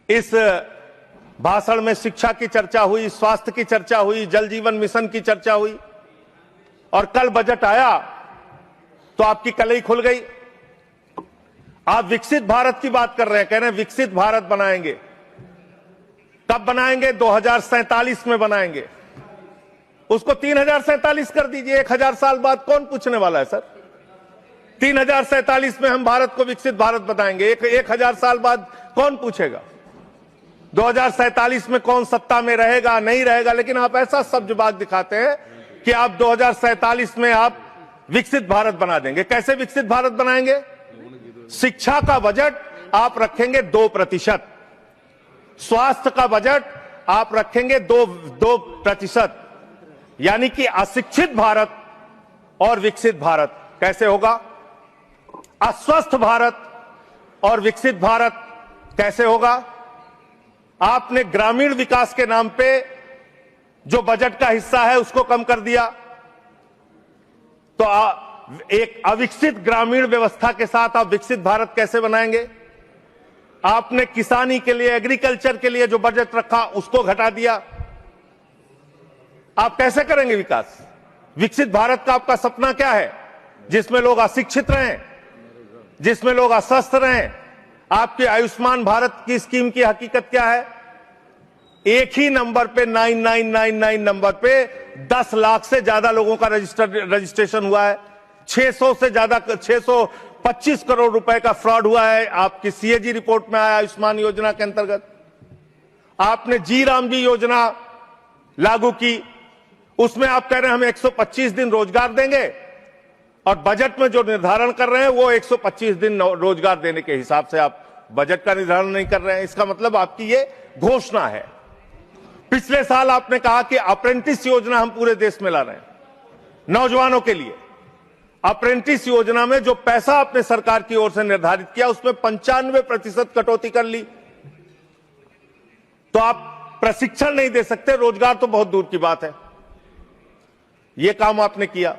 इस भाषण में शिक्षा की चर्चा हुई, स्वास्थ्य की चर्चा हुई, जल जीवन मिशन की चर्चा हुई, और कल बजट आया तो आपकी कलई खुल गई। आप विकसित भारत की बात कर रहे हैं, कह रहे हैं विकसित भारत बनाएंगे। कब बनाएंगे? 2047 में बनाएंगे। उसको 3047 कर दीजिए। 1000 साल बाद कौन पूछने वाला है सर? 3047 में हम भारत को विकसित भारत बताएंगे। 1000 साल बाद कौन पूछेगा? 2047 में कौन सत्ता में रहेगा, नहीं रहेगा, लेकिन आप ऐसा सब्जबाग दिखाते हैं कि आप 2047 में आप विकसित भारत बना देंगे। कैसे विकसित भारत बनाएंगे? शिक्षा का बजट आप रखेंगे 2%, स्वास्थ्य का बजट आप रखेंगे 2%, यानी कि अशिक्षित भारत और विकसित भारत कैसे होगा? अस्वस्थ भारत और विकसित भारत कैसे होगा? आपने ग्रामीण विकास के नाम पे जो बजट का हिस्सा है उसको कम कर दिया, तो एक अविकसित ग्रामीण व्यवस्था के साथ आप विकसित भारत कैसे बनाएंगे? आपने किसानी के लिए, एग्रीकल्चर के लिए जो बजट रखा उसको घटा दिया। आप कैसे करेंगे विकास? विकसित भारत का आपका सपना क्या है? जिसमें लोग अशिक्षित रहें, जिसमें लोग अस्वस्थ रहें। आपकी आयुष्मान भारत की स्कीम की हकीकत क्या है? एक ही नंबर पे 9999 नंबर पे 10 लाख से ज्यादा लोगों का रजिस्ट्रेशन हुआ है। 600 से ज्यादा 625 करोड़ रुपए का फ्रॉड हुआ है। आपकी सीएजी रिपोर्ट में आया आयुष्मान योजना के अंतर्गत। आपने जी राम जी योजना लागू की, उसमें आप कह रहे हैं हम 125 दिन रोजगार देंगे, और बजट में जो निर्धारण कर रहे हैं वो 125 दिन रोजगार देने के हिसाब से आप बजट का निर्धारण नहीं कर रहे हैं। इसका मतलब आपकी ये घोषणा है। पिछले साल आपने कहा कि अप्रेंटिस योजना हम पूरे देश में ला रहे हैं नौजवानों के लिए। अप्रेंटिस योजना में जो पैसा आपने सरकार की ओर से निर्धारित किया उसमें 95% कटौती कर ली। तो आप प्रशिक्षण नहीं दे सकते, रोजगार तो बहुत दूर की बात है। यह काम आपने किया।